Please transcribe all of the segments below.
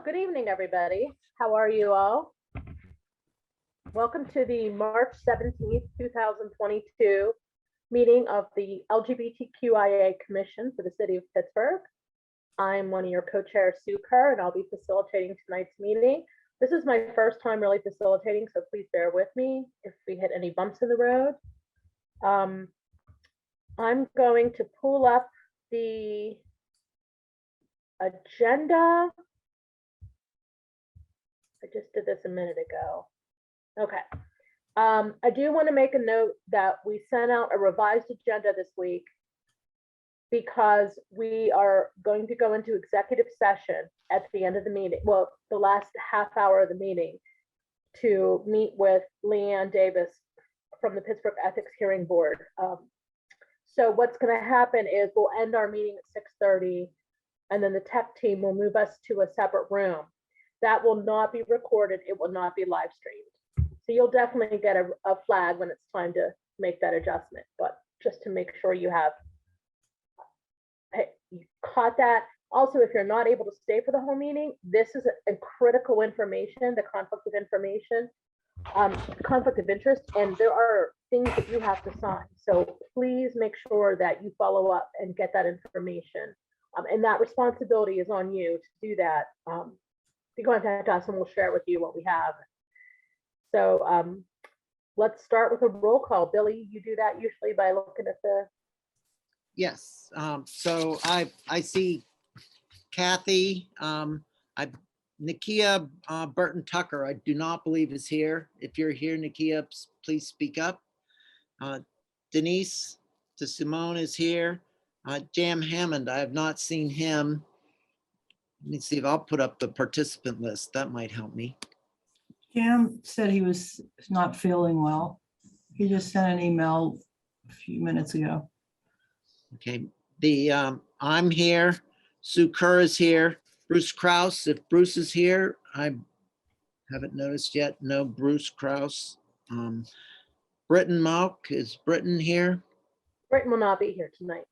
Good evening, everybody. How are you all? Welcome to the March 17th, 2022 meeting of the LGBTQIA Commission for the City of Pittsburgh. I'm one of your co-chairs, Sue Kerr, and I'll be facilitating tonight's meeting. This is my first time really facilitating, so please bear with me if we hit any bumps in the road. I'm going to pull up the agenda. I just did this a minute ago. Okay. I do want to make a note that we sent out a revised agenda this week because we are going to go into executive session at the end of the meeting, well, the last half hour of the meeting, to meet with Leanne Davis from the Pittsburgh Ethics Hearing Board. So what's going to happen is we'll end our meeting at 6:30, and then the tech team will move us to a separate room. That will not be recorded. It will not be live streamed. So you'll definitely get a flag when it's time to make that adjustment, but just to make sure you have you caught that. Also, if you're not able to stay for the whole meeting, this is a critical information, the conflict of information, conflict of interest, and there are things that you have to sign. So please make sure that you follow up and get that information. And that responsibility is on you to do that. You contact us and we'll share with you what we have. So let's start with a roll call. Billy, you do that usually by looking at the. Yes, so I see Kathy, Nakia Burton Tucker, I do not believe is here. If you're here, Nakia, please speak up. Denise DeSimone is here. Jam Hammond, I have not seen him. Let me see if I'll put up the participant list. That might help me. Jam said he was not feeling well. He just sent an email a few minutes ago. Okay, I'm here. Sue Kerr is here. Bruce Krause, if Bruce is here, I haven't noticed yet. No Bruce Krause. Britton Malk, is Britton here? Britton will not be here tonight.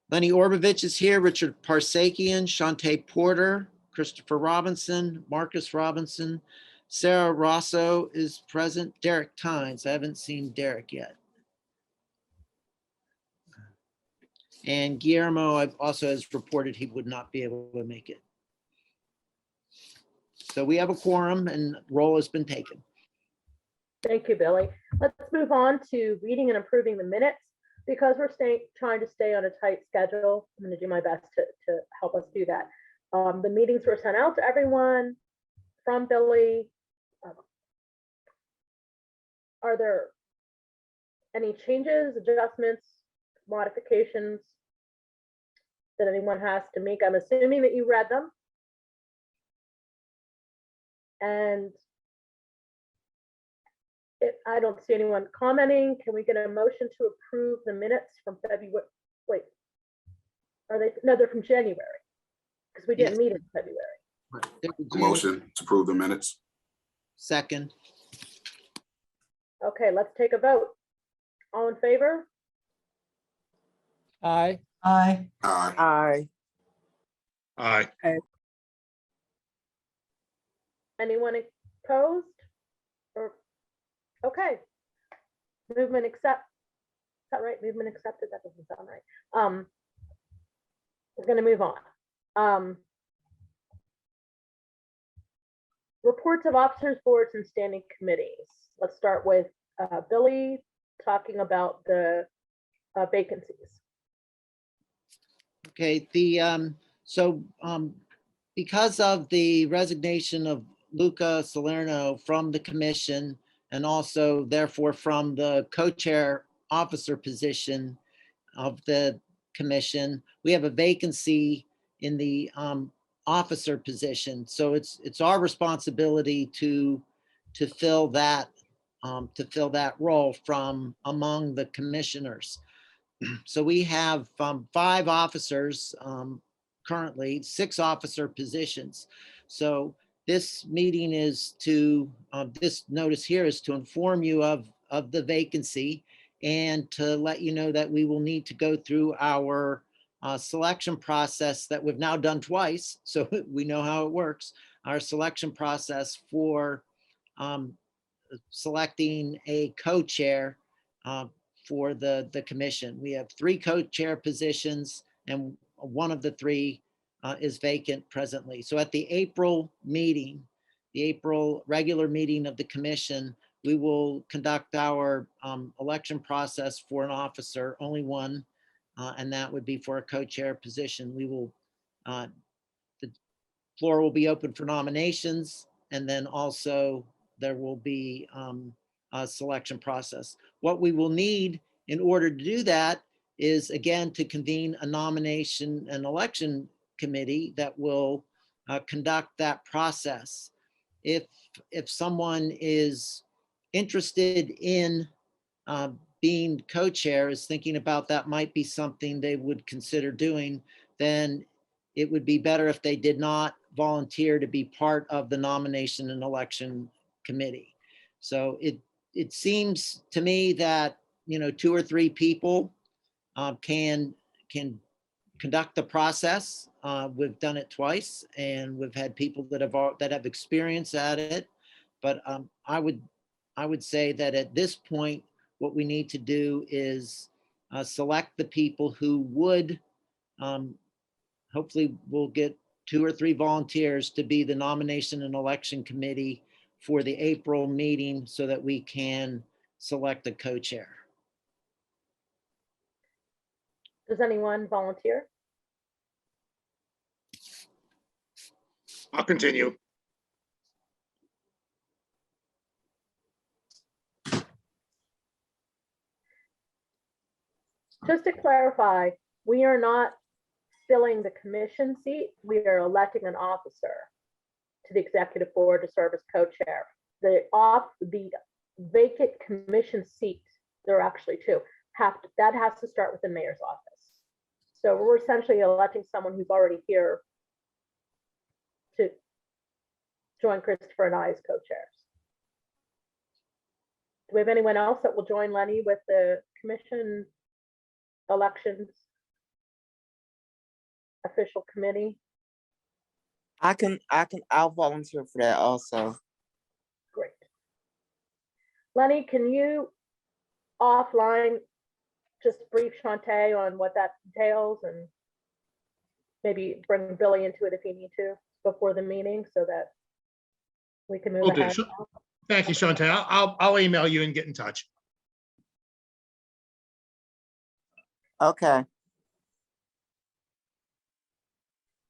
Lenny Orbovich is here. Richard Parsakian, Shantae Porter, Christopher Robinson, Marcus Robinson, Sarah Rosso is present. Derek Tynes, I haven't seen Derek yet. And Guillermo also has reported he would not be able to make it. So we have a quorum and roll has been taken. Thank you, Billy. Let's move on to reading and approving the minutes. Because we're trying to stay on a tight schedule, I'm going to do my best to help us do that. The meetings were sent out to everyone from Billy. Are there any changes, adjustments, modifications that anyone has to make? I'm assuming that you read them. And if I don't see anyone commenting, can we get a motion to approve the minutes from February? Wait, are they? No, they're from January because we didn't Yes. meet in February. Motion to approve the minutes. Second. Okay, let's take a vote. All in favor? Aye. Aye. Aye. Aye. Aye. Anyone opposed? Or okay. Movement accept. Is that right? Movement accepted. That doesn't sound right. We're going to move on. Reports of officers, boards, and standing committees. Let's start with Billy talking about the vacancies. Okay, because of the resignation of Luca Salerno from the commission and also therefore from the co-chair officer position of the commission, we have a vacancy in the officer position. So it's our responsibility to fill that role from among the commissioners. So we have 5 officers currently, 6 officer positions. So this meeting is to, this notice here is to inform you of the vacancy and to let you know that we will need to go through our selection process that we've now done twice, so we know how it works. Our selection process for selecting a co-chair for the commission. We have 3 co-chair positions, and one of the 3 is vacant presently. So at the April meeting, the April regular meeting of the commission, we will conduct our election process for an officer, only one, and that would be for a co-chair position. We will, the floor will be open for nominations, and then also there will be a selection process. What we will need in order to do that is, again, to convene a nomination and election committee that will conduct that process. If someone is interested in being co-chair, is thinking about that might be something they would consider doing, then it would be better if they did not volunteer to be part of the nomination and election committee. So it seems to me that, 2 or 3 people can conduct the process. We've done it twice, and we've had people that have experience at it. But I would say that at this point, what we need to do is select the people who would, hopefully we'll get 2 or 3 volunteers to be the nomination and election committee for the April meeting so that we can select a co-chair. Does anyone volunteer? I'll continue. Just to clarify, we are not filling the commission seat. We are electing an officer to the executive board to serve as co-chair. The vacant commission seat, there are actually 2, that has to start with the mayor's office. So we're essentially electing someone who's already here to join Christopher and I as co-chairs. Do we have anyone else that will join Lenny with the commission elections official committee? I'll volunteer for that also. Great. Lenny, can you offline just brief Shantae on what that entails, and maybe bring Billy into it if you need to before the meeting so that we can move Will do. ahead? Thank you, Shantae. I'll email you and get in touch. Okay.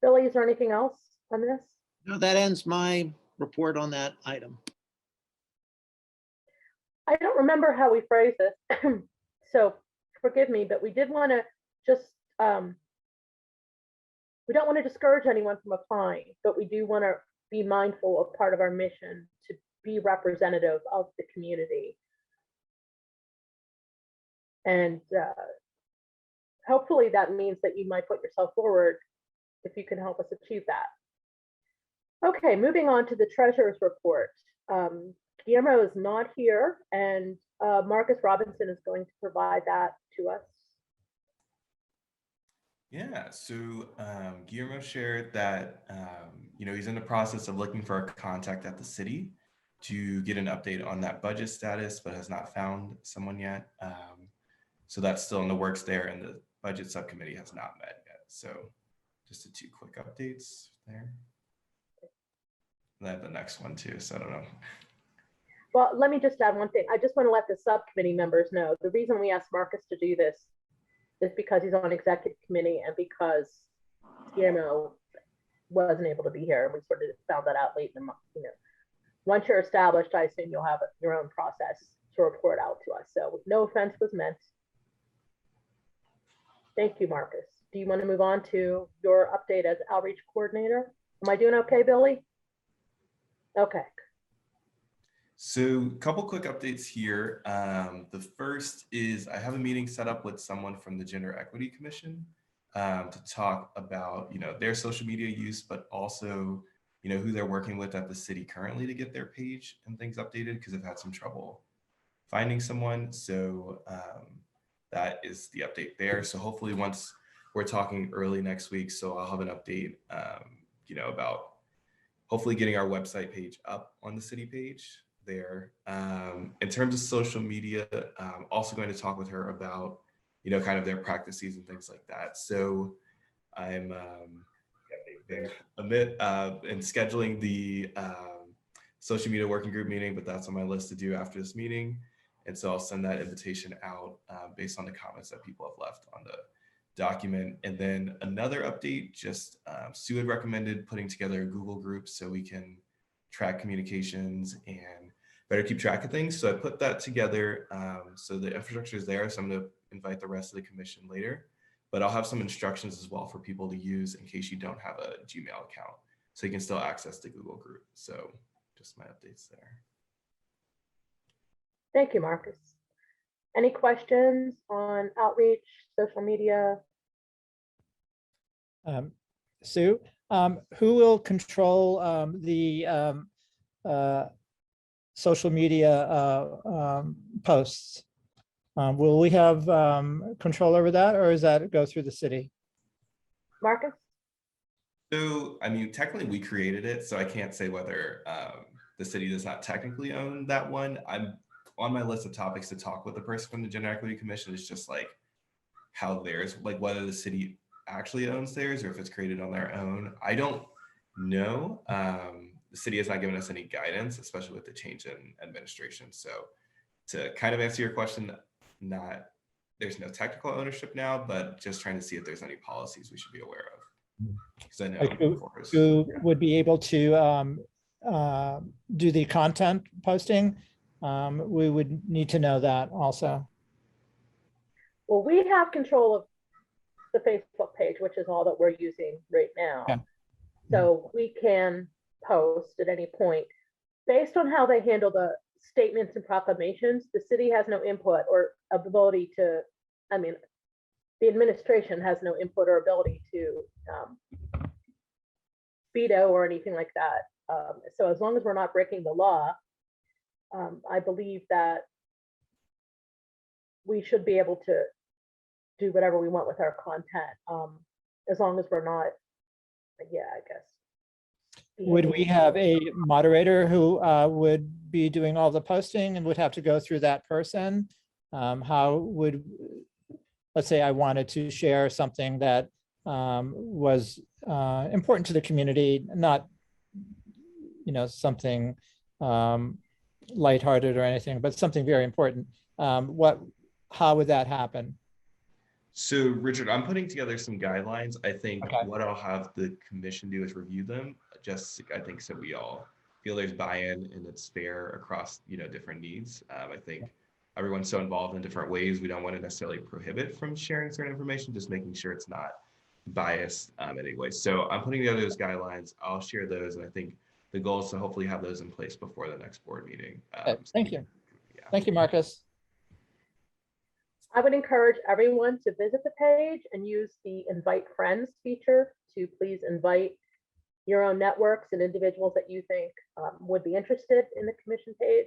Billy, is there anything else on this? No, that ends my report on that item. I don't remember how we phrased this, so forgive me, but we did want to just, we don't want to discourage anyone from applying, but we do want to be mindful of part of our mission to be representative of the community. And hopefully that means that you might put yourself forward if you can help us achieve that. Okay, moving on to the treasurer's report. Guillermo is not here, and Marcus Robinson is going to provide that to us. Yeah, so Guillermo shared that he's in the process of looking for a contact at the city to get an update on that budget status, but has not found someone yet. So that's still in the works there, and the budget subcommittee has not met yet. So just the 2 quick updates there. And I have the next one too, so I don't know. Well, let me just add one thing. I just want to let the subcommittee members know the reason we asked Marcus to do this is because he's on executive committee and because Guillermo wasn't able to be here. We sort of found that out late in the month. Once you're established, I assume you'll have your own process to report out to us. So no offense was meant. Thank you, Marcus. Do you want to move on to your update as outreach coordinator? Am I doing okay, Billy? Okay. So a couple quick updates here. The first is I have a meeting set up with someone from the Gender Equity Commission to talk about their social media use, but also who they're working with at the city currently to get their page and things updated, because I've had some trouble finding someone. So that is the update there. So hopefully once we're talking early next week. So I'll have an update, about hopefully getting our website page up on the city page there. In terms of social media, also going to talk with her about, kind of their practices and things like that. So I'm been a bit in scheduling the social media working group meeting, but that's on my list to do after this meeting. And so I'll send that invitation out based on the comments that people have left on the document. And then another update, just Sue had recommended putting together a Google group so we can track communications and better keep track of things. So I put that together. So the infrastructure is there. So I'm going to invite the rest of the commission later, but I'll have some instructions as well for people to use in case you don't have a Gmail account. So you can still access the Google group. So just my updates there. Thank you, Marcus. Any questions on outreach, social media? Sue, who will control the social media posts? Will we have control over that, or does that go through the city? Marcus? So, I mean, technically we created it, so I can't say whether the city does not technically own that one. I'm on my list of topics to talk with the person from the Gender Equity Commission. It's just like how theirs, like whether the city actually owns theirs or if it's created on their own. I don't know. The city has not given us any guidance, especially with the change in administration. So to kind of answer your question, there's no technical ownership now, but just trying to see if there's any policies we should be aware of. Because I know Like who would be able to do the content posting? We would need to know that also. Well, we have control of the Facebook page, which is all that we're using right now. Okay. So we can post at any point. Based on how they handle the statements and proclamations, the city has no input or ability to, I mean, the administration has no input or ability to veto or anything like that. So as long as we're not breaking the law, I believe that we should be able to do whatever we want with our content, as long as we're not, yeah, I guess. Would we have a moderator who would be doing all the posting and would have to go through that person? How would, let's say I wanted to share something that was important to the community, not, something lighthearted or anything, but something very important. How would that happen? So Richard, I'm putting together some guidelines. I think Okay. what I'll have the commission do is review them. Just, I think, so we all feel there's buy-in and it's fair across, different needs. I think everyone's so involved in different ways. We don't want to necessarily prohibit from sharing certain information, just making sure it's not biased in any way. So I'm putting together those guidelines. I'll share those. And I think the goal is to hopefully have those in place before the next board meeting. Thank you. Yeah. Thank you, Marcus. I would encourage everyone to visit the page and use the invite friends feature to please invite your own networks and individuals that you think would be interested in the commission page.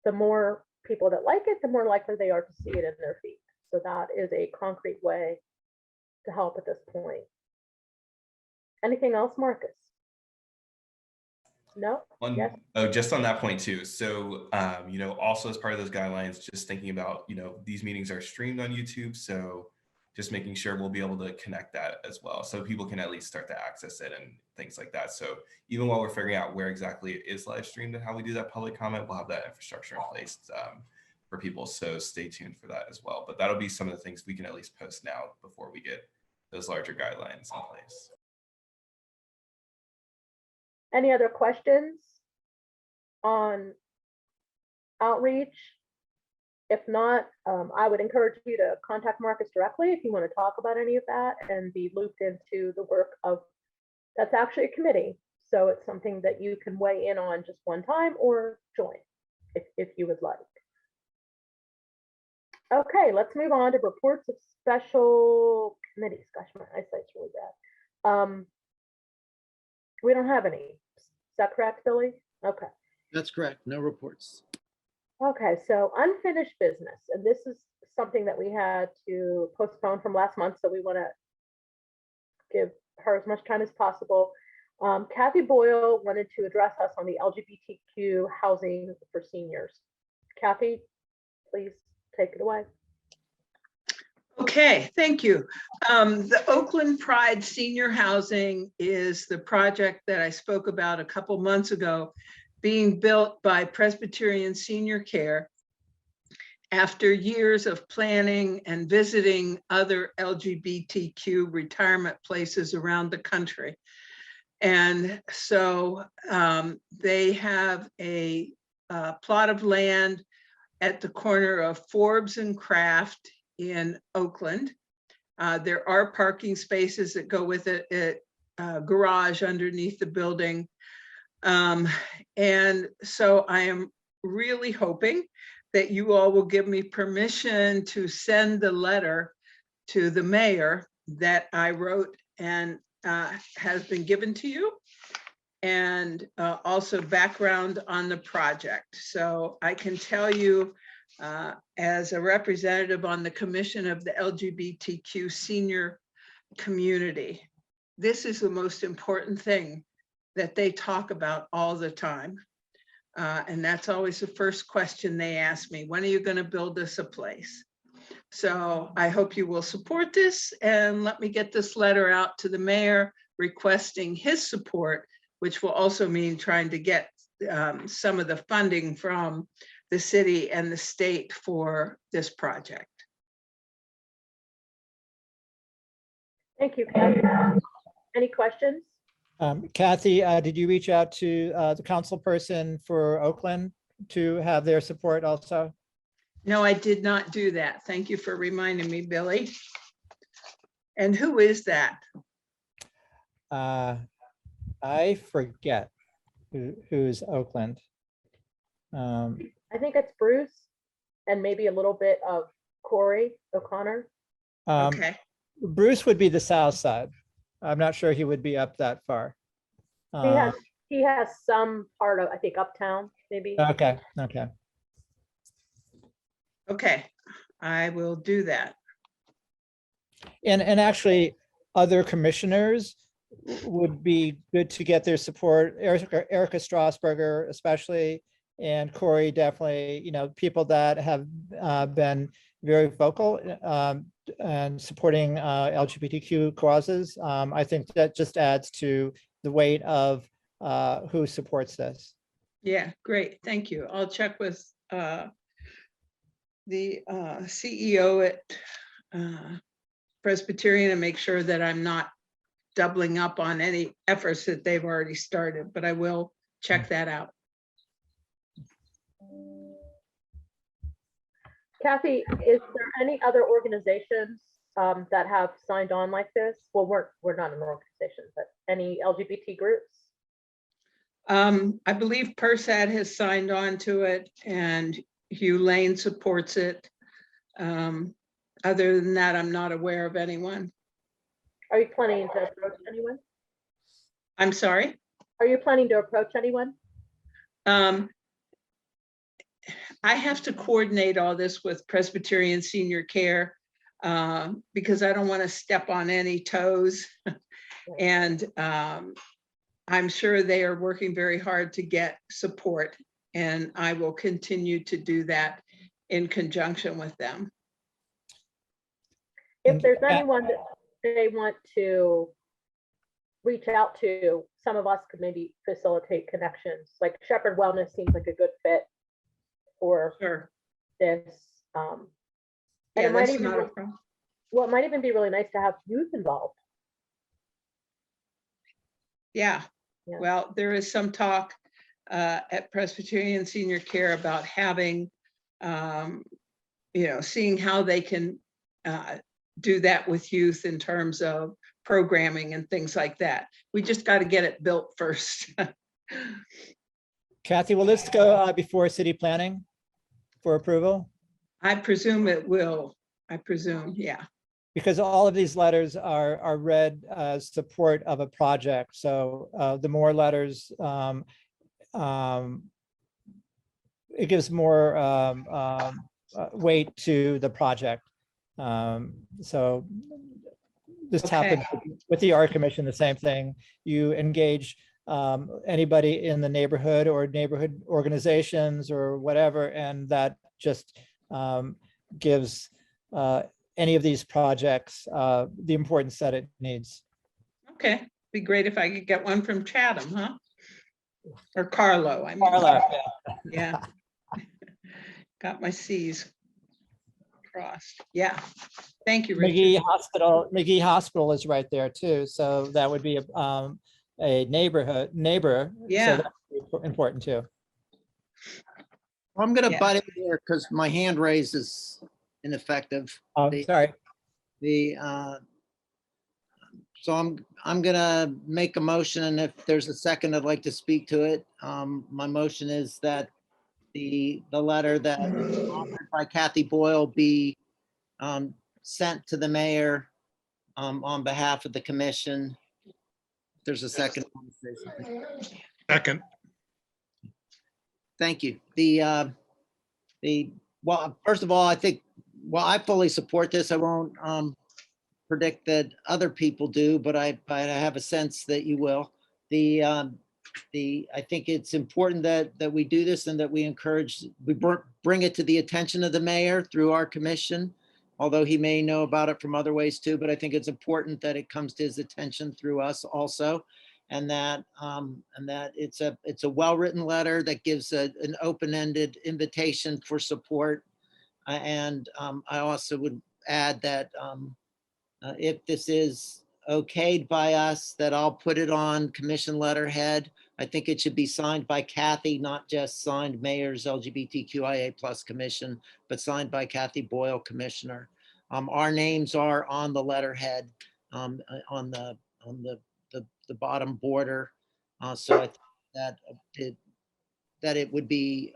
The more people that like it, the more likely they are to see it in their feed. So that is a concrete way to help at this point. Anything else, Marcus? No? Yes? Oh, just on that point too. So, also as part of those guidelines, just thinking about, these meetings are streamed on YouTube. So just making sure we'll be able to connect that as well. So people can at least start to access it and things like that. So even while we're figuring out where exactly it is live streamed and how we do that public comment, we'll have that infrastructure in place for people. So stay tuned for that as well. But that'll be some of the things we can at least post now before we get those larger guidelines in place. Any other questions on outreach? If not, I would encourage you to contact Marcus directly if you want to talk about any of that and be looped into the work of, that's actually a committee. So it's something that you can weigh in on just one time or join if you would like. Okay, let's move on to reports of special committees. Gosh, my eyesight's really bad. We don't have any. Is that correct, Billy? Okay. That's correct. No reports. Okay, so unfinished business, and this is something that we had to postpone from last month, so we want to give her as much time as possible. Kathy Boyle wanted to address us on the LGBTQ housing for seniors. Kathy, please take it away. Okay, thank you. The Oakland Pride Senior Housing is the project that I spoke about a couple months ago, being built by Presbyterian Senior Care after years of planning and visiting other LGBTQ retirement places around the country. And so they have a plot of land at the corner of Forbes and Craft in Oakland. There are parking spaces that go with it, garage underneath the building. And so I am really hoping that you all will give me permission to send the letter to the mayor that I wrote and has been given to you, and also background on the project. So I can tell you, as a representative on the commission of the LGBTQ senior community, this is the most important thing that they talk about all the time. And that's always the first question they ask me: when are you going to build us a place? So I hope you will support this, and let me get this letter out to the mayor requesting his support, which will also mean trying to get some of the funding from the city and the state for this project. Thank you, Kathy. Any questions? Kathy, did you reach out to the council person for Oakland to have their support also? No, I did not do that. Thank you for reminding me, Billy. And who is that? I forget who's Oakland. I think it's Bruce and maybe a little bit of Corey O'Connor. Okay, Bruce would be the south side. I'm not sure he would be up that far. He has some part of, I think, uptown, maybe. Okay. okay, I will do that. And actually, other commissioners would be good to get their support. Erica Strasburger, especially, and Corey, definitely, you know, people that have been very vocal and supporting LGBTQ causes. I think that just adds to the weight of who supports this. Yeah, great, thank you. I'll check with the CEO at Presbyterian and make sure that I'm not doubling up on any efforts that they've already started, but I will check that out. Kathy, is there any other organizations that have signed on like this? Well, we're not an organization, but any LGBT groups? I believe PERSAD has signed on to it and Hugh Lane supports it. Other than that, I'm not aware of anyone. Are you planning to approach anyone? I'm sorry? Are you planning to approach anyone? I have to coordinate all this with Presbyterian Senior Care because I don't want to step on any toes. And I'm sure they are working very hard to get support, and I will continue to do that in conjunction with them. If there's anyone that they want to reach out to, some of us could maybe facilitate connections. Like Shepherd Wellness seems like a good fit for Sure. this. Yeah, it might that's even not a be, problem. well, it might even be really nice to have youth involved. Yeah. Yeah. Well, there is some talk at Presbyterian Senior Care about having, seeing how they can do that with youth in terms of programming and things like that. We just got to get it built first. Kathy, will this go before city planning for approval? I presume it will. I presume, yeah. Because all of these letters are read as support of a project. So the more letters, it gives more weight to the project. So this happened with the art commission, the same thing. You engage anybody in the neighborhood or neighborhood organizations or whatever, and that just gives any of these projects the importance that it needs. Okay, be great if I could get one from Chatham, huh? Or Carlo, I mean. Carla, Yeah. Got my Cs crossed. Yeah. Thank you, Richard. McGee Hospital is right there too, so that would be a neighbor. Yeah. So that's important too. I'm gonna Yeah. butt in here because my hand raise is ineffective. Oh, The- sorry. So I'm gonna make a motion, and if there's a second, I'd like to speak to it. My motion is that the letter that was authored by Kathy Boyle be sent to the mayor on behalf of the commission. If there's a second. Second. Thank you. Well, first of all, I think, well, I fully support this. I won't predict that other people do, but I have a sense that you will. I think it's important that we do this and that we encourage, we bring it to the attention of the mayor through our commission, although he may know about it from other ways too, but I think it's important that it comes to his attention through us also. And that it's a well-written letter that gives an open-ended invitation for support. And I also would add that if this is okayed by us, that I'll put it on commission letterhead. I think it should be signed by Kathy, not just signed Mayor's LGBTQIA+ Commission, but signed by Kathy Boyle, Commissioner. Our names are on the letterhead on the bottom border. So I think that it would be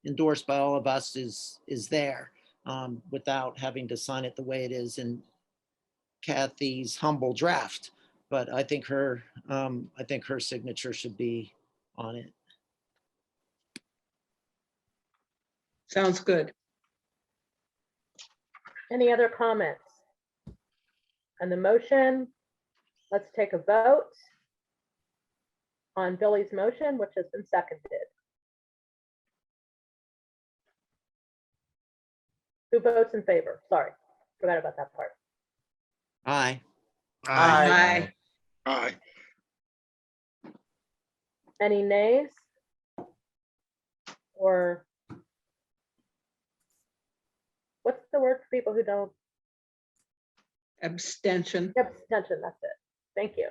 endorsed by all of us is there without having to sign it the way it is in Kathy's humble draft. But I think her signature should be on it. Sounds good. Any other comments on the motion? Let's take a vote on Billy's motion, which has been seconded. Who votes in favor? Sorry, forgot about that part. Aye. Aye. Aye. Aye. Any nays? Or what's the word for people who don't? Abstention. Abstention, that's it. Thank you.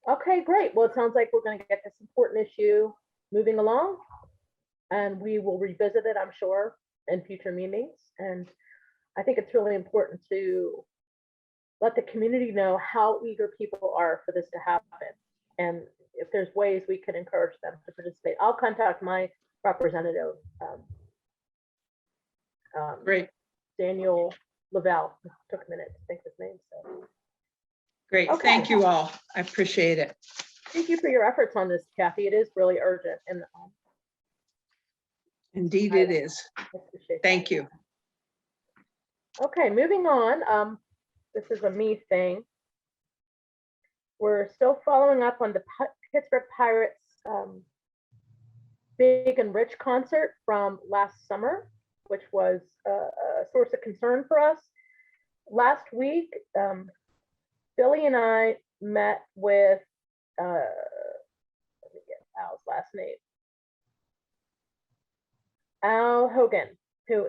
Okay, great. Well, it sounds like we're going to get this important issue moving along, and we will revisit it, I'm sure, in future meetings. And I think it's really important to let the community know how eager people are for this to happen. And if there's ways we can encourage them to participate, I'll contact my representative, Great, Daniel Lavelle. It took a minute to think his name. So great. Okay. Thank you all. I appreciate it. thank you for your efforts on this, Kathy. It is really urgent, and Indeed it is. I appreciate Thank that. you. Okay, moving on. This is a me thing. We're still following up on the Pittsburgh Pirates Big and Rich concert from last summer, which was a source of concern for us. Last week, Billy and I met with, let me get Al's last name. Al Hogan, who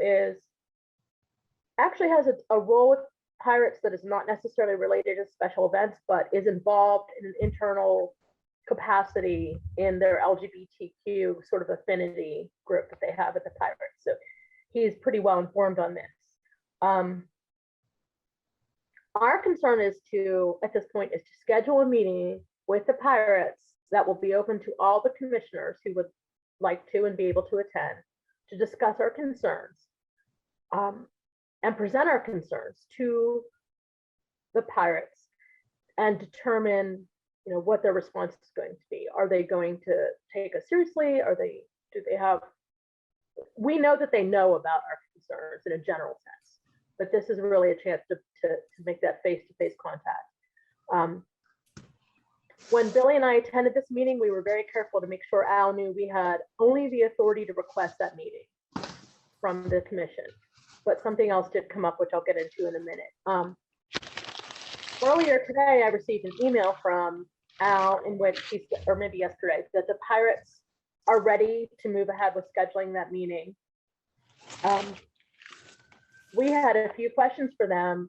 actually has a role with Pirates that is not necessarily related to special events, but is involved in an internal capacity in their LGBTQ sort of affinity group that they have at the Pirates. So he's pretty well informed on this. Our concern is at this point, is to schedule a meeting with the Pirates that will be open to all the commissioners who would like to and be able to attend, to discuss our concerns and present our concerns to the Pirates and determine, what their response is going to be. Are they going to take us seriously? Do they have we know that they know about our concerns in a general sense, but this is really a chance to make that face-to-face contact. When Billy and I attended this meeting, we were very careful to make sure Al knew we had only the authority to request that meeting from the commission. But something else did come up, which I'll get into in a minute. Earlier today, I received an email from Al in which he said, or maybe yesterday, that the Pirates are ready to move ahead with scheduling that meeting. We had a few questions for them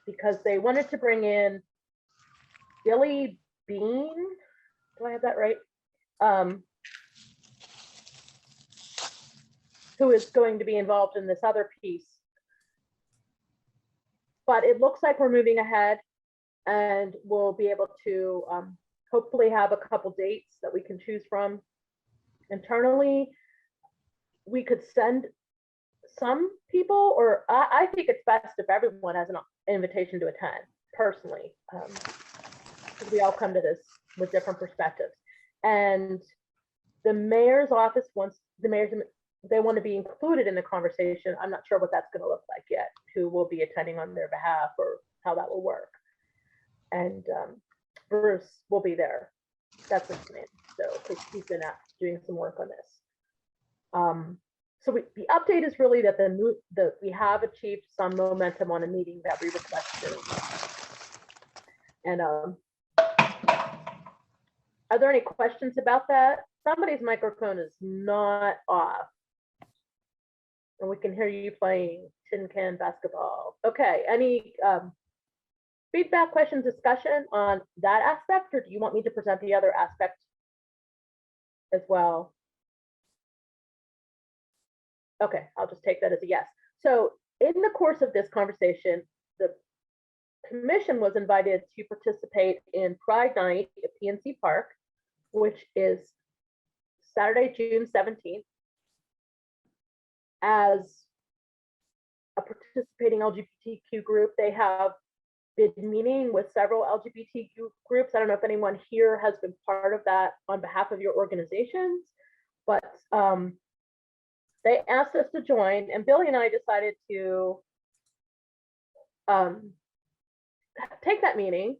because they wanted to bring in Billy Bean. Do I have that right? Who is going to be involved in this other piece. But it looks like we're moving ahead and we'll be able to hopefully have a couple dates that we can choose from. Internally, we could send some people, or I think it's best if everyone has an invitation to attend personally, because we all come to this with different perspectives. And the mayor's office wants they want to be included in the conversation. I'm not sure what that's going to look like yet, who will be attending on their behalf or how that will work. And Bruce will be there. That's his name. So he's been doing some work on this. So the update is really that we have achieved some momentum on a meeting that we requested. And are there any questions about that? Somebody's microphone is not off. And we can hear you playing tin can basketball. Okay, any feedback, questions, discussion on that aspect, or do you want me to present the other aspect as well? Okay, I'll just take that as a yes. So in the course of this conversation, the commission was invited to participate in Pride Night at PNC Park, which is Saturday, June 17th. As a participating LGBTQ group, they have been meeting with several LGBTQ groups. I don't know if anyone here has been part of that on behalf of your organizations, but they asked us to join, and Billy and I decided to take that meeting.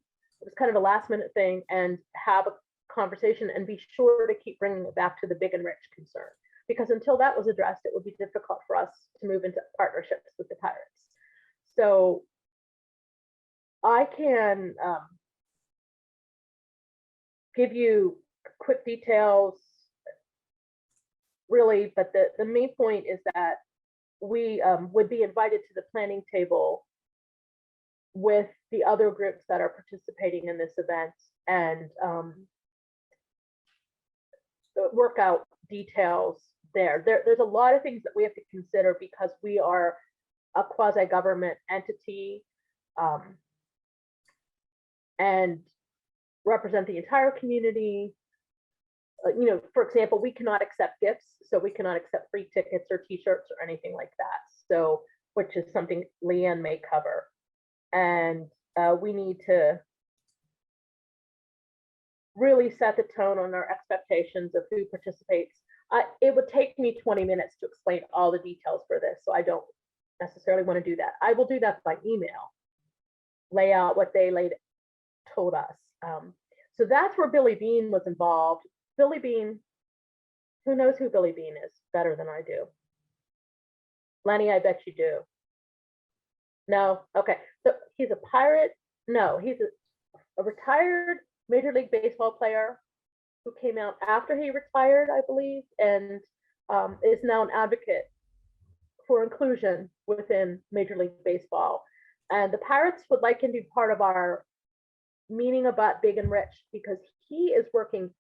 It was kind of a last minute thing, and have a conversation and be sure to keep bringing it back to the big and rich concern. Because until that was addressed, it would be difficult for us to move into partnerships with the Pirates. So I can give you quick details, really, but the main point is that we would be invited to the planning table with the other groups that are participating in this event and work out details there. There's a lot of things that we have to consider because we are a quasi-government entity and represent the entire community. You know, for example, we cannot accept gifts, so we cannot accept free tickets or t-shirts or anything like that. So, which is something Leanne may cover. And we need to really set the tone on our expectations of who participates. It would take me 20 minutes to explain all the details for this, so I don't necessarily want to do that. I will do that by email, lay out what they told us. So that's where Billy Bean was involved. Billy Bean, who knows who Billy Bean is better than I do? Lenny, I bet you do. No? Okay. So he's a Pirate? No, he's a retired Major League Baseball player who came out after he retired, I believe, and is now an advocate for inclusion within Major League Baseball. And the Pirates would like him to be part of our meeting about Big and Rich because he is working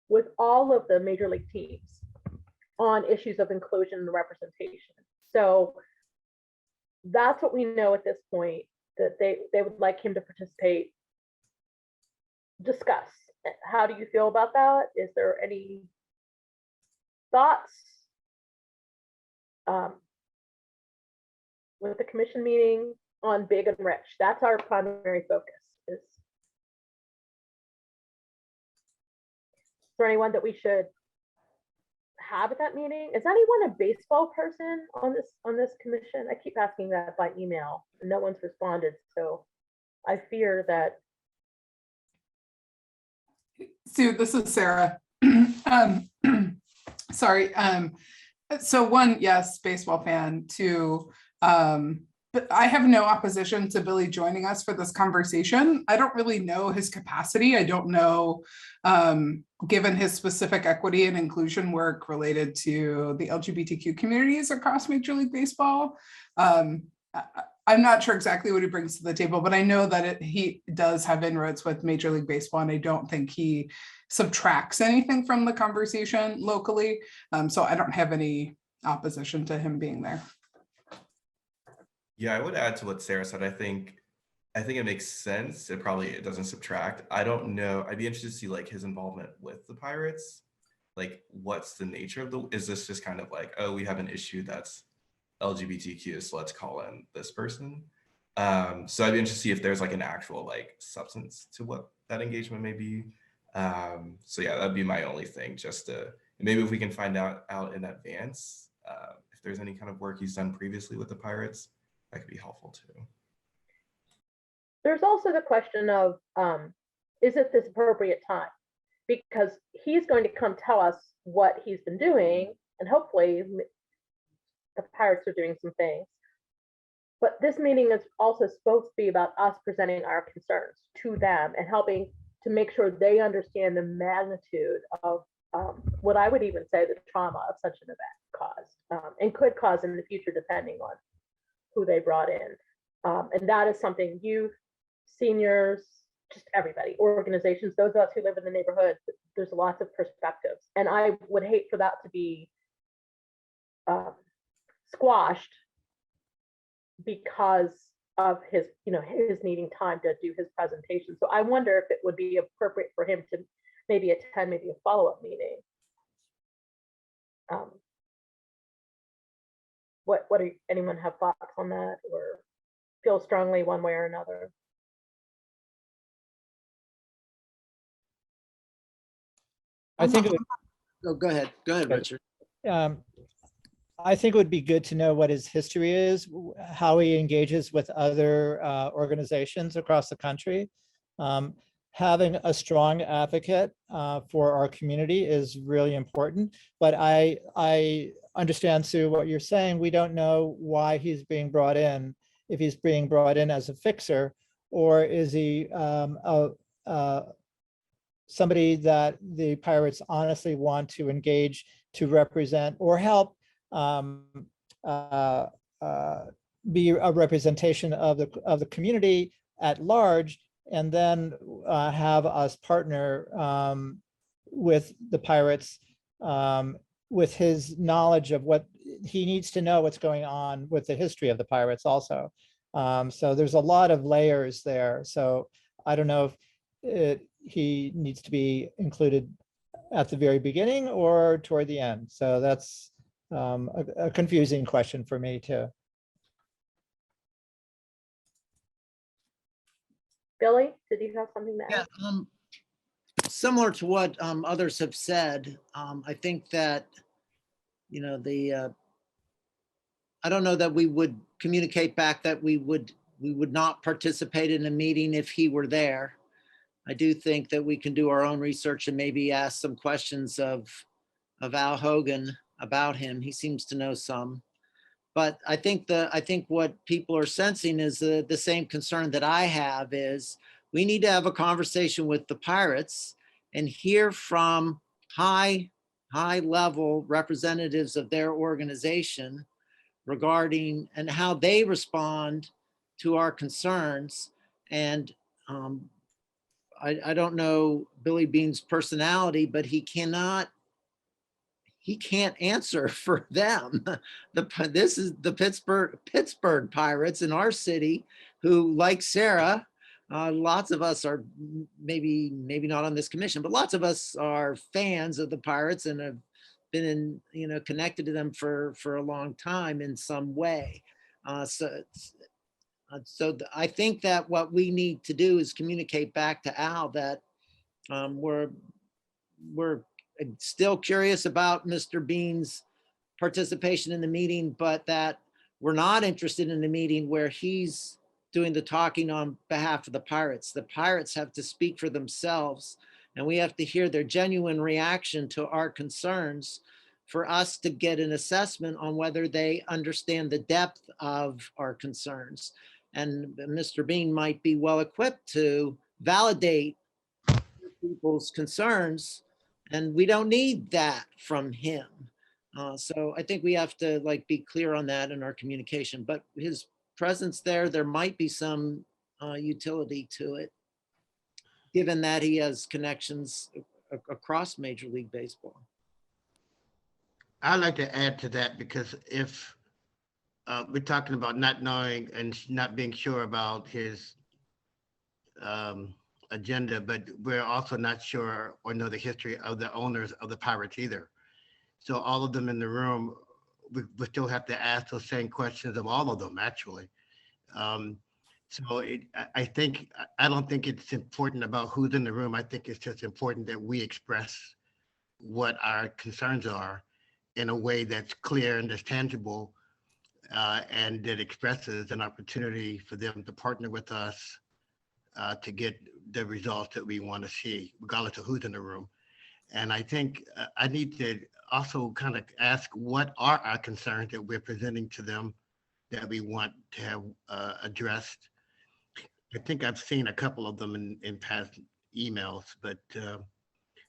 with all of the Major League teams on issues of inclusion and representation. So that's what we know at this point, that they would like him to participate. Discuss. How do you feel about that? Is there any thoughts with the commission meeting on Big and Rich? That's our primary focus. Is there anyone that we should have at that meeting? Is anyone a baseball person on this commission? I keep asking that by email, and no one's responded, so I fear that. Sue, this is Sarah. Sorry. So one, yes, baseball fan. Two, but I have no opposition to Billy joining us for this conversation. I don't really know his capacity. I don't know, given his specific equity and inclusion work related to the LGBTQ communities across Major League Baseball. I'm not sure exactly what he brings to the table, but I know that he does have inroads with Major League Baseball, and I don't think he subtracts anything from the conversation locally. So I don't have any opposition to him being there. Yeah, I would add to what Sarah said. I think it makes sense. It doesn't subtract. I don't know. I'd be interested to see like his involvement with the Pirates. Like, what's the nature of is this just kind of like, oh, we have an issue that's LGBTQ, so let's call in this person. So I'd be interested to see if there's like an actual like substance to what that engagement may be. So yeah, that'd be my only thing, just to maybe if we can find out in advance if there's any kind of work he's done previously with the Pirates, that could be helpful too. There's also the question of, is it this appropriate time? Because he's going to come tell us what he's been doing, and hopefully the Pirates are doing some things. But this meeting is also supposed to be about us presenting our concerns to them and helping to make sure they understand the magnitude of what I would even say the trauma of such an event caused, and could cause in the future, depending on who they brought in. And that is something youth, seniors, just everybody, organizations, those of us who live in the neighborhood, there's lots of perspectives. And I would hate for that to be squashed because of his needing time to do his presentation. So I wonder if it would be appropriate for him to maybe attend maybe a follow-up meeting. What do anyone have thoughts on that, or feel strongly one way or another? I think it would, Oh, go ahead, Richard. I think it would be good to know what his history is, how he engages with other organizations across the country. Having a strong advocate for our community is really important, but I understand, Sue, what you're saying. We don't know why he's being brought in, if he's being brought in as a fixer, or is he somebody that the Pirates honestly want to engage to represent or help be a representation of the community at large, and then have us partner with the Pirates with his knowledge of what he needs to know, what's going on with the history of the Pirates also. So there's a lot of layers there. So I don't know if he needs to be included at the very beginning or toward the end. So that's a confusing question for me too. Billy, did you have something to add? Yeah, similar to what others have said, I think that, I don't know that we would communicate back that we would not participate in a meeting if he were there. I do think that we can do our own research and maybe ask some questions of Al Hogan about him. He seems to know some. But I think what people are sensing is the same concern that I have, is we need to have a conversation with the Pirates and hear from high level representatives of their organization regarding and how they respond to our concerns. And I don't know Billy Beane's personality, but he can't answer for them. This is the Pittsburgh Pirates in our city, who, like Sarah, lots of us are maybe not on this commission, but lots of us are fans of the Pirates and have been connected to them for a long time in some way. So I think that what we need to do is communicate back to Al that we're still curious about Mr. Bean's participation in the meeting, but that we're not interested in the meeting where he's doing the talking on behalf of the Pirates. The Pirates have to speak for themselves, and we have to hear their genuine reaction to our concerns for us to get an assessment on whether they understand the depth of our concerns. And Mr. Bean might be well equipped to validate people's concerns, and we don't need that from him. So I think we have to be clear on that in our communication, but his presence there might be some utility to it, given that he has connections across Major League Baseball. I'd like to add to that, because if we're talking about not knowing and not being sure about his agenda, but we're also not sure or know the history of the owners of the Pirates either. So all of them in the room, we still have to ask those same questions of all of them, actually. So I don't think it's important about who's in the room. I think it's just important that we express what our concerns are in a way that's clear and that's tangible, and that expresses an opportunity for them to partner with us to get the results that we want to see, regardless of who's in the room. And I think I need to also kind of ask, what are our concerns that we're presenting to them that we want to have addressed? I think I've seen a couple of them in past emails, but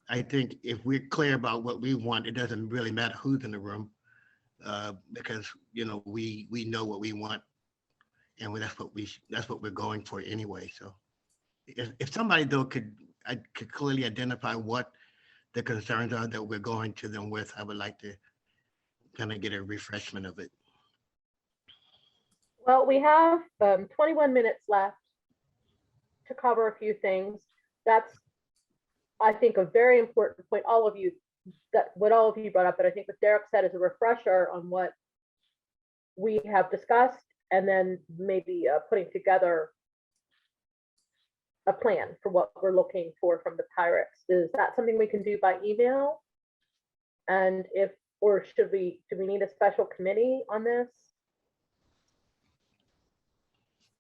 I think if we're clear about what we want, it doesn't really matter who's in the room, because we know what we want, and that's what we're going for anyway. So if somebody though could clearly identify what the concerns are that we're going to them with, I would like to kind of get a refreshment of it. Well, we have 21 minutes left to cover a few things. That's, I think, a very important point. What all of you brought up, but I think what Derek said is a refresher on what we have discussed, and then maybe putting together a plan for what we're looking for from the Pirates. Is that something we can do by email? And or do we need a special committee on this?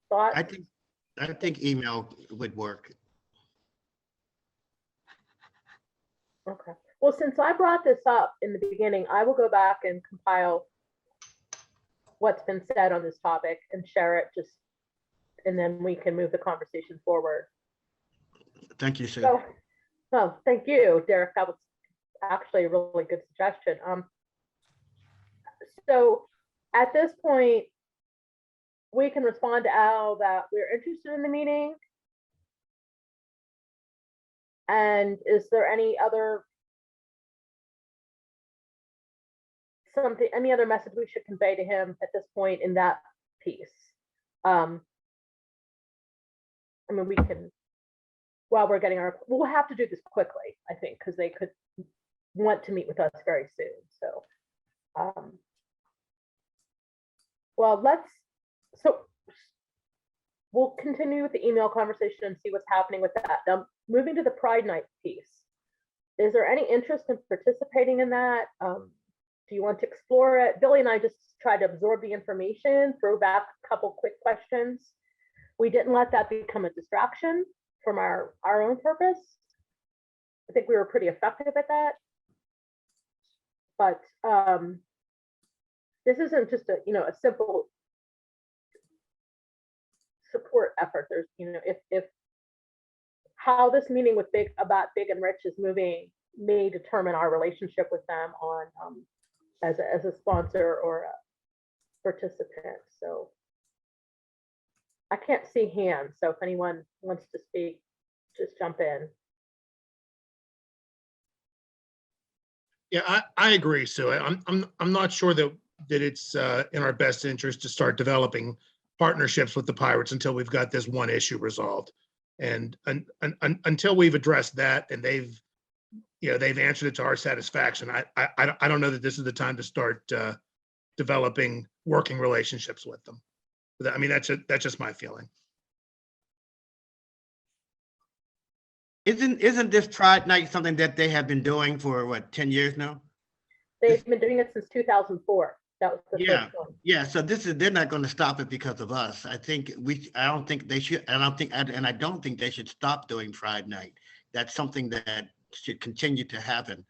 Thoughts? I think email would work. Okay. Well, since I brought this up in the beginning, I will go back and compile what's been said on this topic and share it, and then we can move the conversation forward. Thank you, Sue. Thank you, Derek. That was actually a really good suggestion. So at this point, we can respond to Al that we're interested in the meeting. And is there any other any other message we should convey to him at this point in that piece? I mean, we can, while we're getting we'll have to do this quickly, I think, because they could want to meet with us very soon. So, well, we'll continue with the email conversation and see what's happening with that. Now, moving to the Pride Night piece, is there any interest in participating in that? Do you want to explore it? Billy and I just tried to absorb the information, throw back a couple quick questions. We didn't let that become a distraction from our own purpose. I think we were pretty effective at that. But this isn't just a simple support effort. There's if how this meeting with Big and Rich is moving may determine our relationship with them on as a sponsor or a participant. So I can't see hands, so if anyone wants to speak, just jump in. Yeah, I agree, Sue. I'm not sure that it's in our best interest to start developing partnerships with the Pirates until we've got this one issue resolved. And until we've addressed that and they've answered it to our satisfaction, I don't know that this is the time to start developing working relationships with them. I mean, that's just my feeling. Isn't this Pride Night something that they have been doing for what, 10 years now? They've been doing it since 2004. That was the Yeah. first one. Yeah, so they're not going to stop it because of us. I don't think they should, and I don't think they should stop doing Pride Night. That's something that should continue to happen,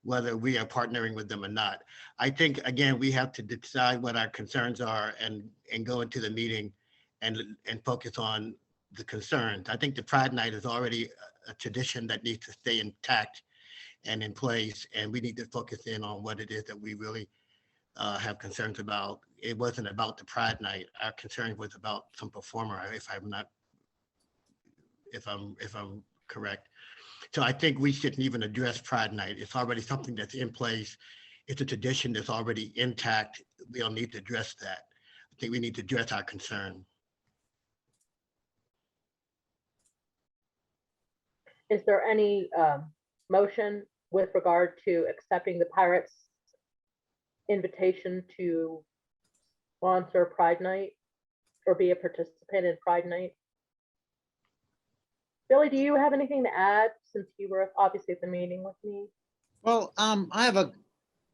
whether we are partnering with them or not. I think, again, we have to decide what our concerns are and go into the meeting and focus on the concerns. I think the Pride Night is already a tradition that needs to stay intact and in place, and we need to focus in on what it is that we really have concerns about. It wasn't about the Pride Night. Our concern was about some performer, if I'm correct. So I think we shouldn't even address Pride Night. It's already something that's in place. It's a tradition that's already intact. We don't need to address that. I think we need to address our concern. Is there any motion with regard to accepting the Pirates' invitation to sponsor Pride Night or be a participant in Pride Night? Billy, do you have anything to add since you were obviously at the meeting with me? Well, I have a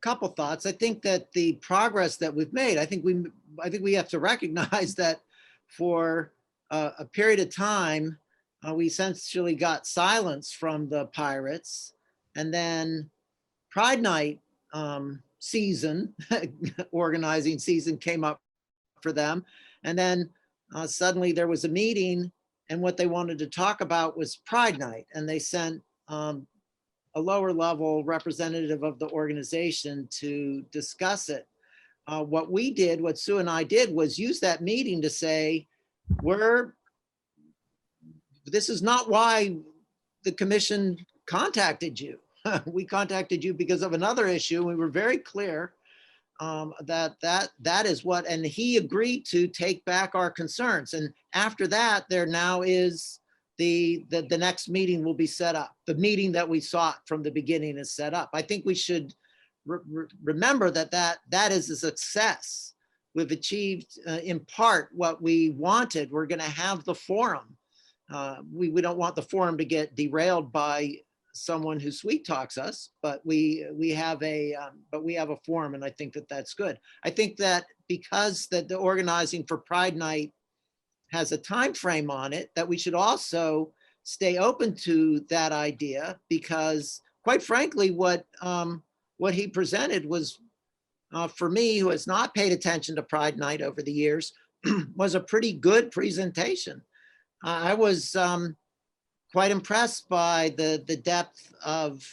couple thoughts. I think that the progress that we've made, I think we have to recognize that for a period of time, we essentially got silence from the Pirates, and then Pride Night season, organizing season came up for them, and then suddenly there was a meeting, and what they wanted to talk about was Pride Night, and they sent a lower level representative of the organization to discuss it. What we did, what Sue and I did, was use that meeting to say, this is not why the commission contacted you. We contacted you because of another issue. We were very clear that is what, and he agreed to take back our concerns. And after that, there now is the next meeting will be set up. The meeting that we sought from the beginning is set up. I think we should remember that is a success. We've achieved in part what we wanted. We're going to have the forum. We don't want the forum to get derailed by someone who sweet talks us, but we have a forum, and I think that that's good. I think that because that the organizing for Pride Night has a time frame on it, that we should also stay open to that idea, because quite frankly, what he presented was, for me, who has not paid attention to Pride Night over the years, was a pretty good presentation. I was quite impressed by the depth of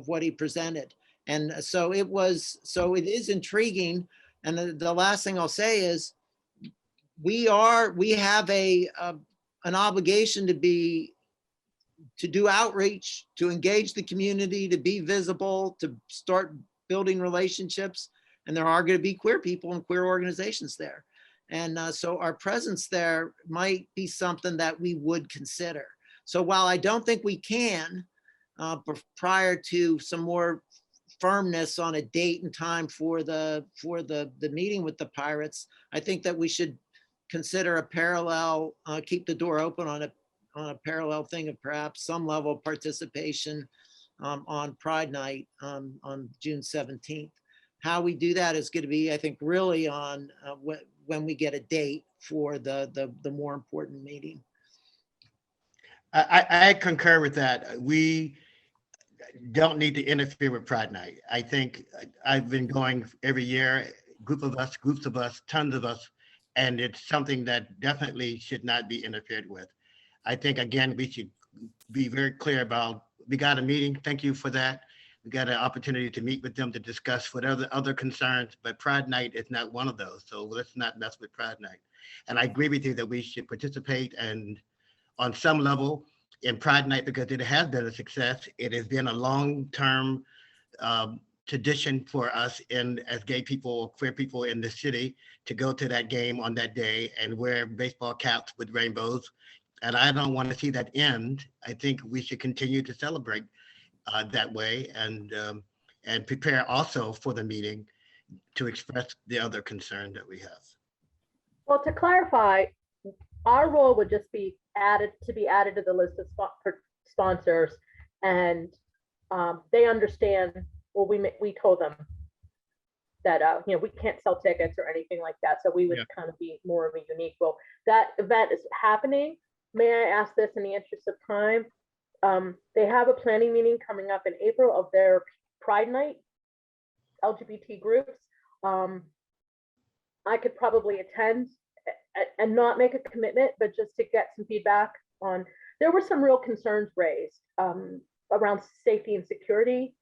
what he presented. And so it is intriguing. And the last thing I'll say is we have an obligation to do outreach, to engage the community, to be visible, to start building relationships. And there are going to be queer people and queer organizations there. And so our presence there might be something that we would consider. So while I don't think we can, prior to some more firmness on a date and time for the meeting with the Pirates, I think that we should consider a parallel, keep the door open on a parallel thing of perhaps some level of participation on Pride Night on June 17th. How we do that is going to be, I think, really on when we get a date for the more important meeting. I concur with that. We don't need to interfere with Pride Night. I think I've been going every year, groups of us, tons of us, and it's something that definitely should not be interfered with. I think, again, we should be very clear about, we got a meeting, thank you for that. We got an opportunity to meet with them to discuss whatever other concerns, but Pride Night is not one of those. So let's not mess with Pride Night. And I agree with you that we should participate and on some level in Pride Night, because it has been a success. It has been a long-term tradition for us as gay people, queer people in the city to go to that game on that day and wear baseball caps with rainbows. And I don't want to see that end. I think we should continue to celebrate that way and prepare also for the meeting to express the other concern that we have. Well, to clarify, our role would just be added to the list of sponsors, and they understand. Well, we told them that we can't sell tickets or anything like that, so we would kind of be more of a unique role. That event is happening. May I ask this in the interest of time? They have a planning meeting coming up in April of their Pride Night, LGBT groups. I could probably attend and not make a commitment, but just to get some feedback on. There were some real concerns raised around safety and security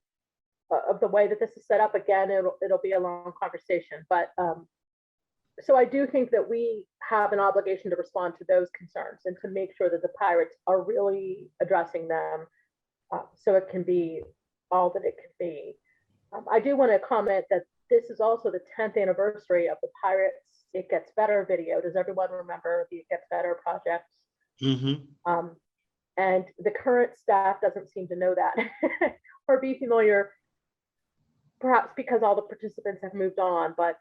of the way that this is set up. Again, it'll be a long conversation, but so I do think that we have an obligation to respond to those concerns and to make sure that the Pirates are really addressing them, so it can be all that it can be. I do want to comment that this is also the 10th anniversary of the Pirates It Gets Better video. Does everyone remember the It Gets Better project? Mm-hmm. And the current staff doesn't seem to know that or be familiar, perhaps because all the participants have moved on, but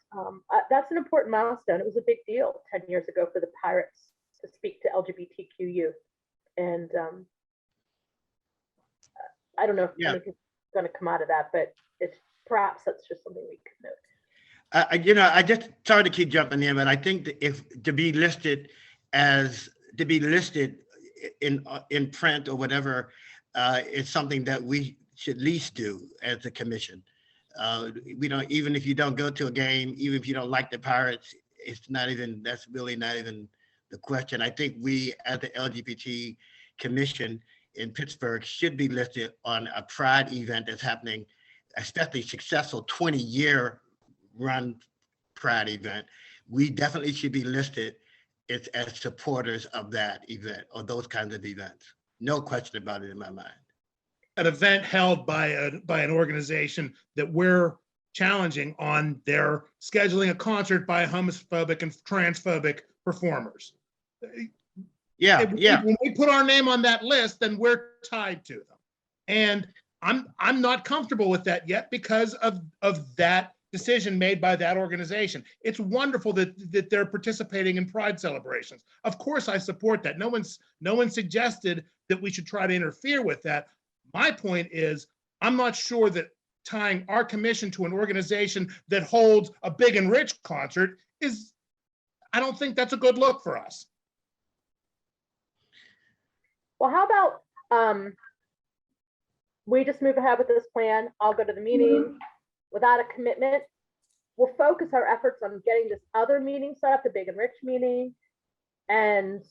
that's an important milestone. It was a big deal 10 years ago for the Pirates to speak to LGBTQ youth. And I don't know if anything's going to come out of that, but it's perhaps that's just something we could note. I just sorry to keep jumping in, but I think that if to be listed in print or whatever is something that we should at least do as a commission. We don't, even if you don't go to a game, even if you don't like the Pirates, that's really not even the question. I think we as the LGBT commission in Pittsburgh should be listed on a Pride event that's happening, especially successful 20-year run Pride event. We definitely should be listed as supporters of that event or those kinds of events. No question about it in my mind. An event held by an organization that we're challenging on their scheduling a concert by homophobic and transphobic performers. When we put our name on that list, then we're tied to them. And I'm not comfortable with that yet because of that decision made by that organization. It's wonderful that they're participating in Pride celebrations. Of course, I support that. No one suggested that we should try to interfere with that. My point is, I'm not sure that tying our commission to an organization that holds a big and rich concert I don't think that's a good look for us. Well, how about we just move ahead with this plan? I'll go to the meeting without a commitment. We'll focus our efforts on getting this other meeting set up, the big and rich meeting. And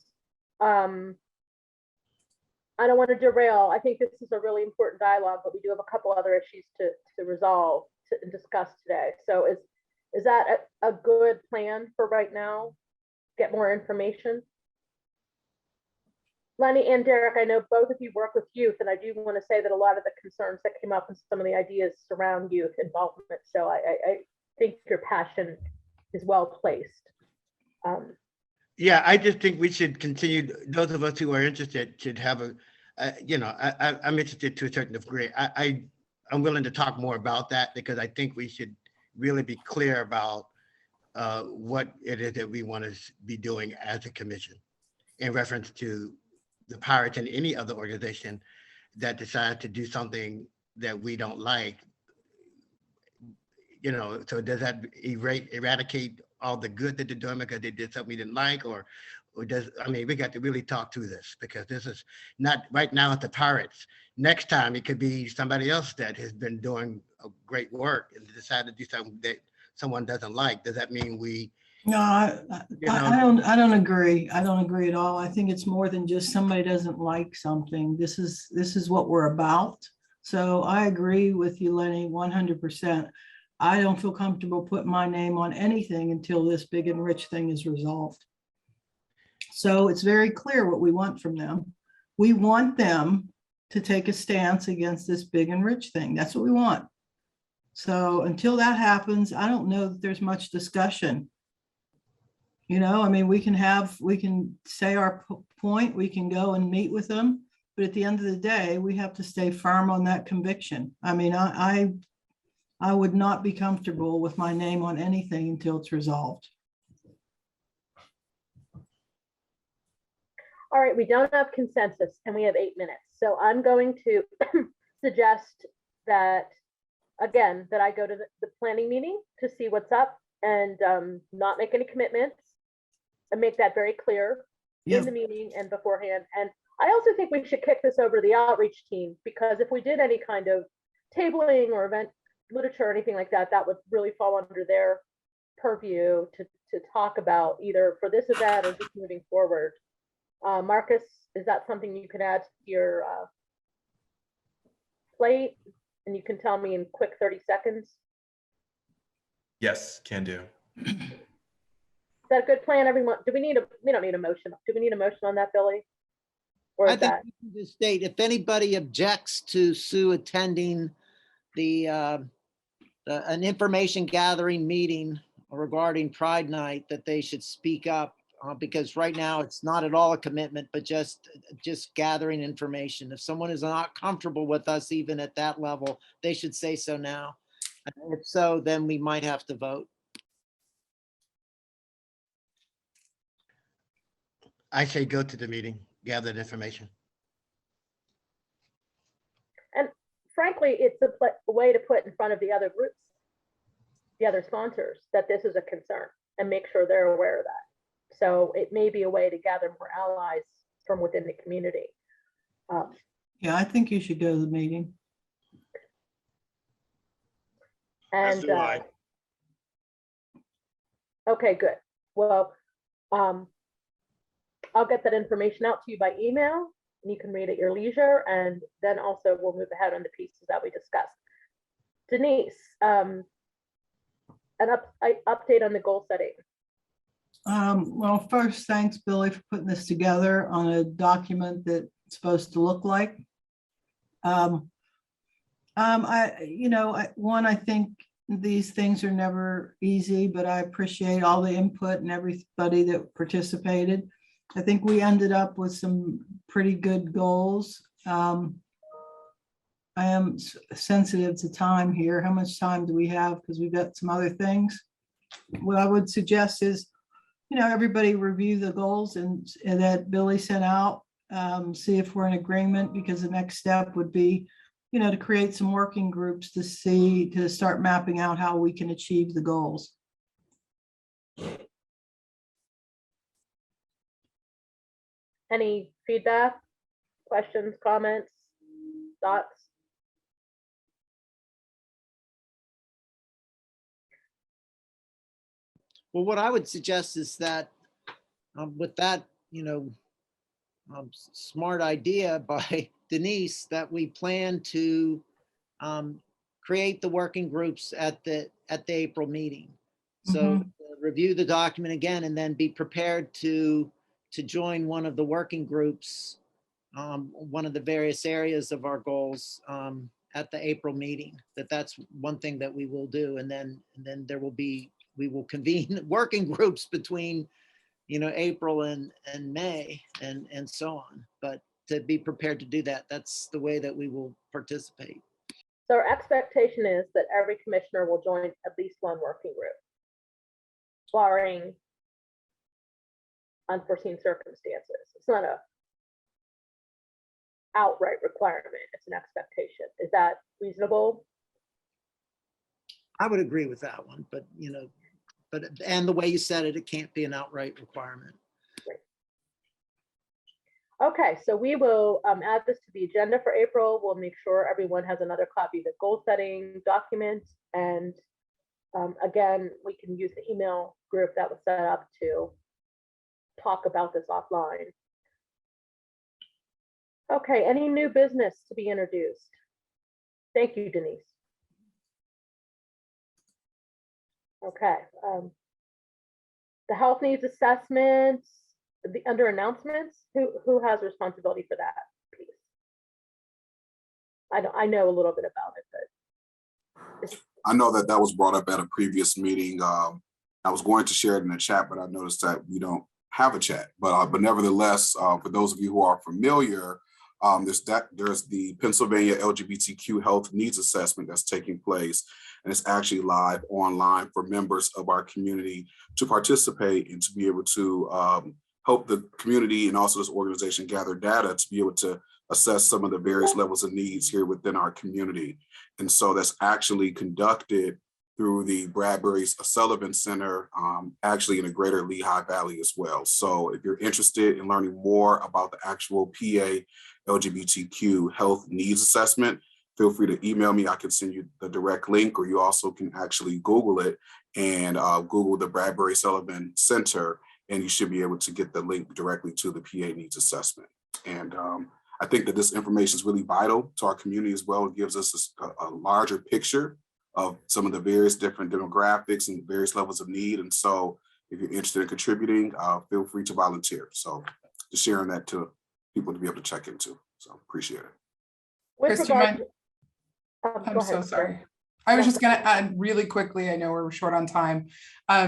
I don't want to derail. I think this is a really important dialogue, but we do have a couple other issues to resolve and discuss today. So is that a good plan for right now? Get more information? Lenny and Derek, I know both of you work with youth, and I do want to say that a lot of the concerns that came up and some of the ideas surround youth involvement. So I think your passion is well placed. I just think we should continue. Those of us who are interested should have I'm interested to a certain degree. I'm willing to talk more about that because I think we should really be clear about what it is that we want to be doing as a commission in reference to the Pirates and any other organization that decides to do something that we don't like. So does that eradicate all the good that they're doing because they did something we didn't like, or we got to really talk through this because this is not right now at the Pirates. Next time it could be somebody else that has been doing a great work and decide to do something that someone doesn't like. Does that mean we? No, I don't agree. I don't agree at all. I think it's more than just somebody doesn't like something. This is what we're about. So I agree with you, Lenny, 100%. I don't feel comfortable putting my name on anything until this big and rich thing is resolved. So it's very clear what we want from them. We want them to take a stance against this big and rich thing. That's what we want. So until that happens, I don't know that there's much discussion. We can say our point, we can go and meet with them, but at the end of the day, we have to stay firm on that conviction. I would not be comfortable with my name on anything until it's resolved. All right, we don't have consensus and we have 8 minutes. So I'm going to suggest that, again, that I go to the planning meeting to see what's up and not make any commitments and make that very clear in the meeting and beforehand. And I also think we should kick this over to the outreach team, because if we did any kind of tabling or event literature or anything like that, that would really fall under their purview to talk about either for this event or just moving forward. Marcus, is that something you can add to your plate? And you can tell me in quick 30 seconds. Yes, can do. Is that a good plan, everyone? We don't need a motion. Do we need a motion on that, Billy? Or I is think that? we can just state, if anybody objects to Sue attending an information gathering meeting regarding Pride Night, that they should speak up, because right now it's not at all a commitment, but just gathering information. If someone is not comfortable with us, even at that level, they should say so now. And if so, then we might have to vote. I say go to the meeting, gather the information. And frankly, it's a way to put in front of the other groups, the other sponsors, that this is a concern and make sure they're aware of that. So it may be a way to gather more allies from within the community. Yeah, I think you should go to the meeting. As And do I. okay, good. Well, I'll get that information out to you by email and you can read at your leisure. And then also we'll move ahead on the pieces that we discussed. Denise, an update on the goal setting. Well, first, thanks, Billy, for putting this together on a document that's supposed to look like. I think these things are never easy, but I appreciate all the input and everybody that participated. I think we ended up with some pretty good goals. I am sensitive to time here. How much time do we have? Because we've got some other things. What I would suggest is, everybody review the goals and that Billy sent out, see if we're in agreement, because the next step would be, to create some working groups to start mapping out how we can achieve the goals. Any feedback, questions, comments, thoughts? Well, what I would suggest is that with that, smart idea by Denise, that we plan to create the working groups at the April meeting. So review the document again, and then be prepared to join one of the working groups, one of the various areas of our goals at the April meeting. That's one thing that we will do, and then we will convene working groups between April and May and so on. But to be prepared to do that, that's the way that we will participate. So our expectation is that every commissioner will join at least one working group, barring unforeseen circumstances. It's not a outright requirement, it's an expectation. Is that reasonable? I would agree with that one, but and the way you said it, it can't be an outright requirement. Okay, so we will add this to the agenda for April. We'll make sure everyone has another copy of the goal setting document. And again, we can use the email group that was set up to talk about this offline. Okay, any new business to be introduced? Thank you, Denise. Okay, the health needs assessments, under announcements, who has responsibility for that piece? I know a little bit about it, but I know that was brought up at a previous meeting. I was going to share it in the chat, but I noticed that we don't have a chat. But nevertheless, for those of you who are familiar, there's the Pennsylvania LGBTQ health needs assessment that's taking place, and it's actually live online for members of our community to participate and to be able to help the community and also this organization gather data to be able to assess some of the various levels of needs here within our community. And so that's actually conducted through the Bradbury Sullivan Center, actually in the greater Lehigh Valley as well. So if you're interested in learning more about the actual PA LGBTQ health needs assessment, feel free to email me. I can send you the direct link, or you also can actually Google it and Google the Bradbury Sullivan Center, and you should be able to get the link directly to the PA needs assessment. And I think that this information is really vital to our community as well. It gives us a larger picture of some of the various different demographics and various levels of need. And so if you're interested in contributing, feel free to volunteer. So just sharing that to people to be able to check into. So appreciate it. With Chris, do you regard mind? to- I'm go so ahead, sorry. I was just going to add really quickly, I know we're short on time.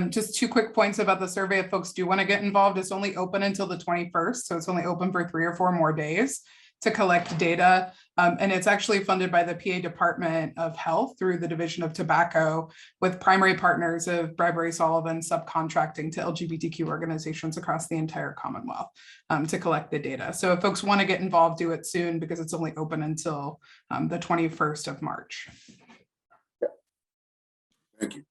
Just 2 quick points about the survey. If folks do want to get involved, it's only open until the 21st. So it's only open for 3 or 4 more days to collect data. And it's actually funded by the PA Department of Health through the Division of Tobacco, with primary partners of Bradbury Sullivan subcontracting to LGBTQ organizations across the entire Commonwealth to collect the data. So if folks want to get involved, do it soon, because it's only open until the 21st of March. Thank you.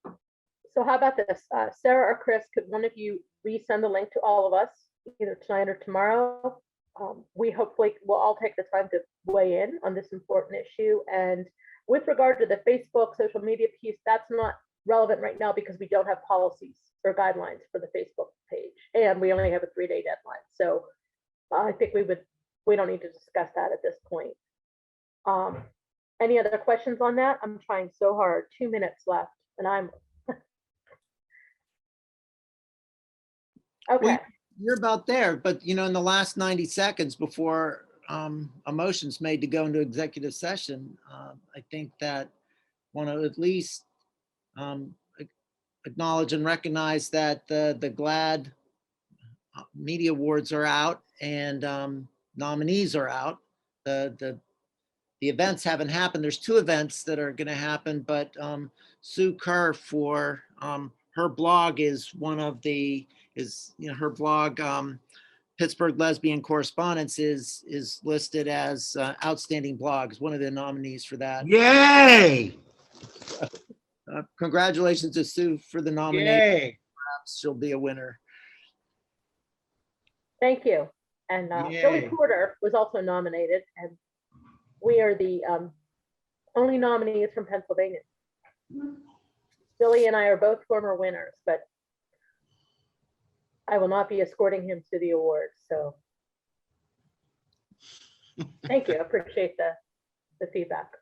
So how about this? Sarah or Chris, could one of you resend the link to all of us, either tonight or tomorrow? We hopefully will all take the time to weigh in on this important issue. And with regard to the Facebook social media piece, that's not relevant right now because we don't have policies or guidelines for the Facebook page. And we only have a 3-day deadline. So I think we don't need to discuss that at this point. Any other questions on that? I'm trying so hard. 2 minutes left and I'm okay. Well, you're about there, but in the last 90 seconds before a motion's made to go into executive session, I think that want to at least acknowledge and recognize that the GLAAD Media Awards are out and nominees are out. The events haven't happened. There's 2 events that are going to happen, but Sue Kerr for her blog is one of the her blog, Pittsburgh Lesbian Correspondence, is listed as outstanding blogs, one of the nominees for that. Yay! Congratulations to Sue for the nomination. Yay! Perhaps she'll be a winner. Thank you. And Billy Yay. Porter was also nominated, and we are the only nominees from Pennsylvania. Billy and I are both former winners, but I will not be escorting him to the awards. So thank you. I appreciate the feedback.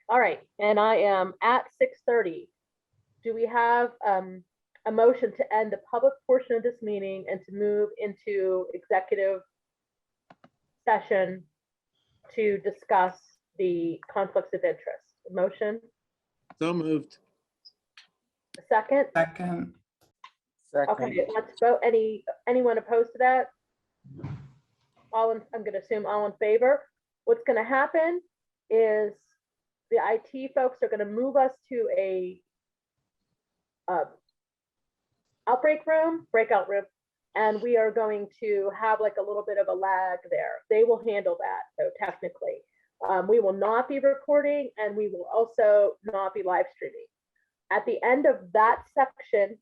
All right. And I am at 6:30. Do we have a motion to end the public portion of this meeting and to move into executive session to discuss the conflicts of interest? Motion? So moved. A second? Second. Okay, let's vote. Anyone opposed to that? I'm going to assume all in favor. What's going to happen is the IT folks are going to move us to a breakout room, and we are going to have like a little bit of a lag there. They will handle that, though, technically. We will not be recording, and we will also not be live streaming. At the end of that section,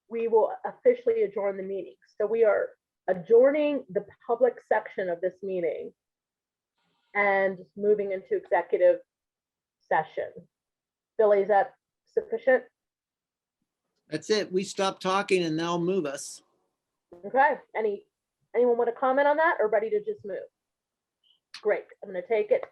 we will officially adjourn the meeting. So we are adjourning the public section of this meeting and moving into executive session. Billy, is that sufficient? That's it. We stop talking and they'll move us. Okay. Anyone want to comment on that or ready to just move? Great. I'm going to take it.